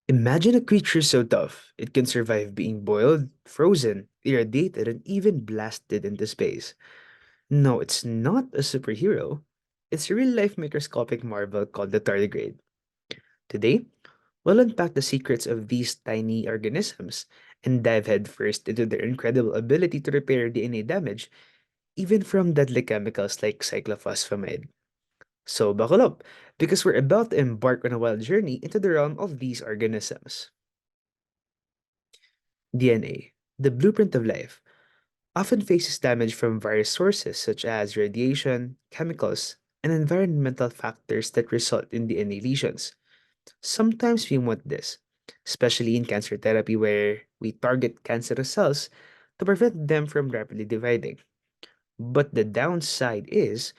Imagine a creature so tough it can survive being boiled, frozen, irradiated, and even blasted into space. No, it's not a superhero. It's a real life microscopic marvel called the tardigrade. Today, we'll unpack the secrets of these tiny organisms and dive headfirst into their incredible ability to repair DNA damage, even from deadly chemicals like cyclophosphamide. So buckle up, because we're about to embark on a wild journey into the realm of these organisms. DNA, the blueprint of life, often faces damage from various sources such as radiation, chemicals, and environmental factors that result in DNA lesions. Sometimes we want this, especially in cancer therapy where we target cancerous cells to prevent them from rapidly dividing. But the downside is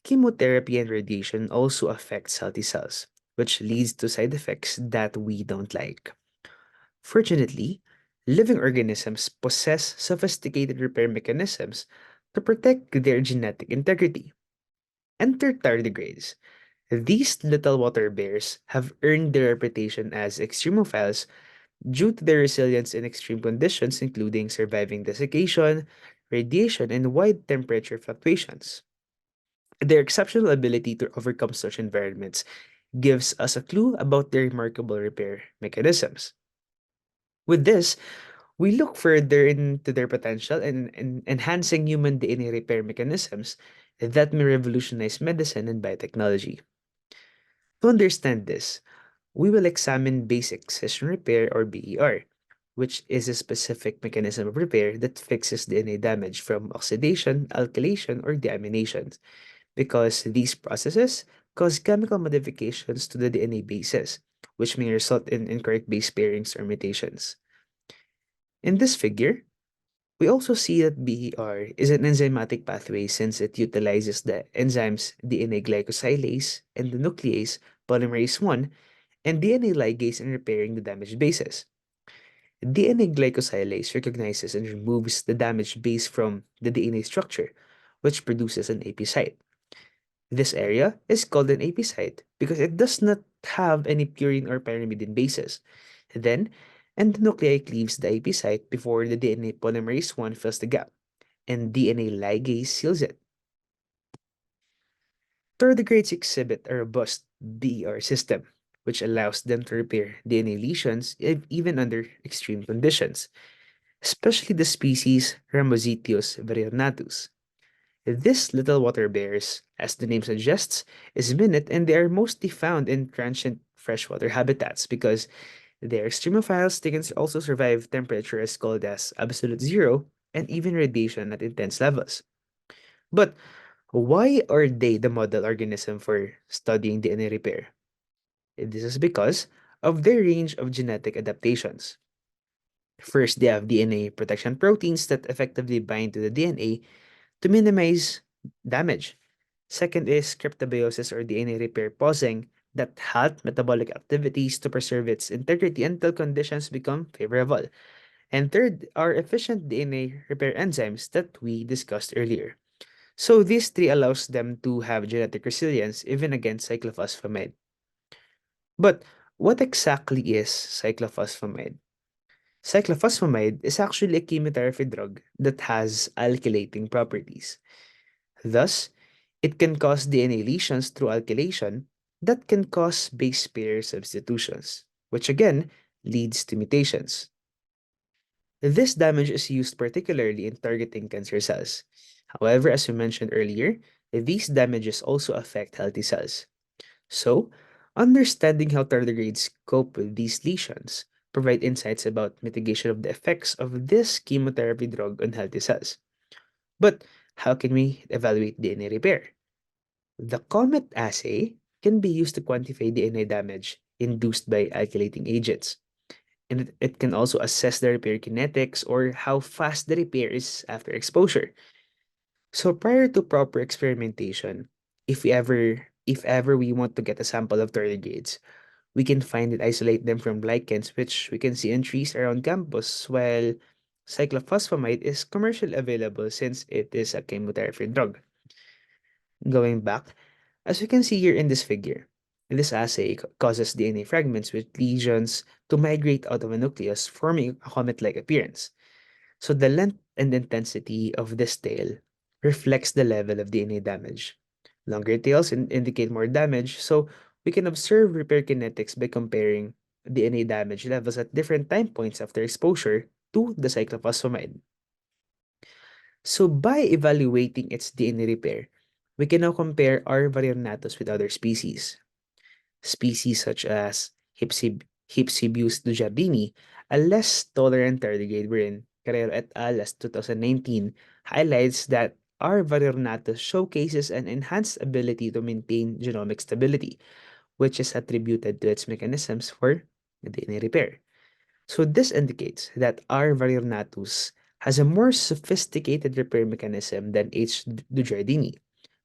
chemotherapy and radiation also affects healthy cells, which leads to side effects that we don't like. Fortunately, living organisms possess sophisticated repair mechanisms to protect their genetic integrity. Enter tardigrades. These little water bears have earned their reputation as extremophiles due to their resilience in extreme conditions, including surviving desiccation, radiation, and wide temperature fluctuations. Their exceptional ability to overcome such environments gives us a clue about their remarkable repair mechanisms. With this, we look further into their potential in enhancing human DNA repair mechanisms that may revolutionize medicine and biotechnology. To understand this, we will examine basic excision repair or BER, which is a specific mechanism of repair that fixes DNA damage from oxidation, alkylation, or deamination, because these processes cause chemical modifications to the DNA bases, which may result in incorrect base pairings or mutations. In this figure, we also see that BER is an enzymatic pathway since it utilizes the enzymes DNA glycosylase and the nuclease polymerase 1 and DNA ligase in repairing the damaged bases. DNA glycosylase recognizes and removes the damaged base from the DNA structure, which produces an AP site. This area is called an AP site because it does not have any purine or pyrimidine bases. Then, and the nuclei cleaves the AP site before the DNA polymerase 1 fills the gap, and DNA ligase seals it. Tardigrades exhibit a robust BER system, which allows them to repair DNA lesions even under extreme conditions, especially the species Ramositius verinatus. These little water bears, as the name suggests, is minute and they are mostly found in transient freshwater habitats because they are extremophiles. They can also survive temperature as cold as absolute zero and even radiation at intense levels. But why are they the model organism for studying DNA repair? This is because of their range of genetic adaptations. First, they have DNA protection proteins that effectively bind to the DNA to minimize damage. Second is cryptobiosis or DNA repair pausing that halt metabolic activities to preserve its integrity until conditions become favorable. And third are efficient DNA repair enzymes that we discussed earlier. So these three allows them to have genetic resilience even against cyclophosphamide. But what exactly is cyclophosphamide? Cyclophosphamide is actually a chemotherapy drug that has alkylating properties. Thus, it can cause DNA lesions through alkylation that can cause base pair substitutions, which again leads to mutations. This damage is used particularly in targeting cancer cells. However, as we mentioned earlier, these damages also affect healthy cells. So, understanding how tardigrades cope with these lesions provide insights about mitigation of the effects of this chemotherapy drug on healthy cells. But how can we evaluate DNA repair? The COMET assay can be used to quantify DNA damage induced by alkylating agents, and it can also assess the repair kinetics or how fast the repair is after exposure. So prior to proper experimentation, if ever we want to get a sample of tardigrades, we can find and isolate them from lichens which we can see in trees around campus, while cyclophosphamide is commercially available since it is a chemotherapy drug. Going back, as you can see here in this figure, This assay causes DNA fragments with lesions to migrate out of a nucleus, forming a comet-like appearance. So the length and intensity of this tail reflects the level of DNA damage. Longer tails indicate more damage, so we can observe repair kinetics by comparing DNA damage levels at different time points after exposure to the cyclophosphamide. So by evaluating its DNA repair, we can now compare R. varionatus with other species. Species such as Hypsibius dujardini, a less tolerant tardigrade wherein Carrero et al. As 2019 highlights that R. varionatus showcases an enhanced ability to maintain genomic stability, which is attributed to its mechanisms for DNA repair. So this indicates that R. varionatus has a more sophisticated repair mechanism than H. dujardini.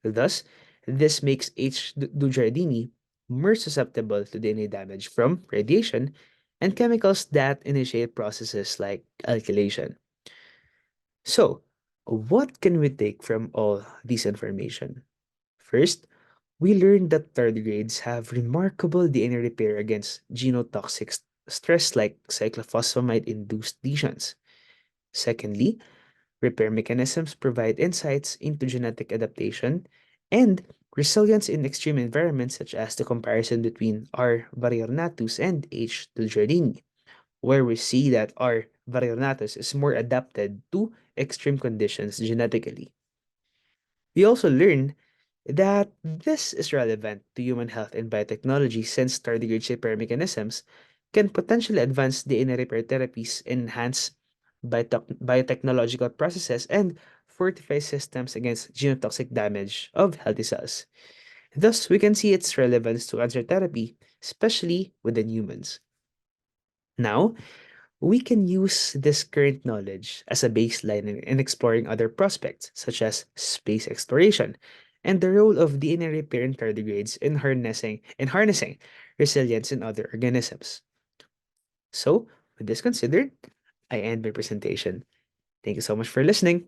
Thus, this makes H. dujardini more susceptible to DNA damage from radiation and chemicals that initiate processes like alkylation. So, what can we take from all this information? First, we learned that tardigrades have remarkable DNA repair against genotoxic stress like cyclophosphamide-induced lesions. Secondly, repair mechanisms provide insights into genetic adaptation and resilience in extreme environments such as the comparison between R. varionatus and H. dujardini, where we see that R. varionatus is more adapted to extreme conditions genetically. We also learn that this is relevant to human health and biotechnology since tardigrade repair mechanisms can potentially advance DNA repair therapies, enhance biotechnological processes, and fortify systems against genotoxic damage of healthy cells. Thus, we can see its relevance to cancer therapy, especially within humans. Now, we can use this current knowledge as a baseline in exploring other prospects, such as space exploration, and the role of DNA repair in tardigrades in harnessing resilience in other organisms. So, with this considered, I end my presentation. Thank you so much for listening.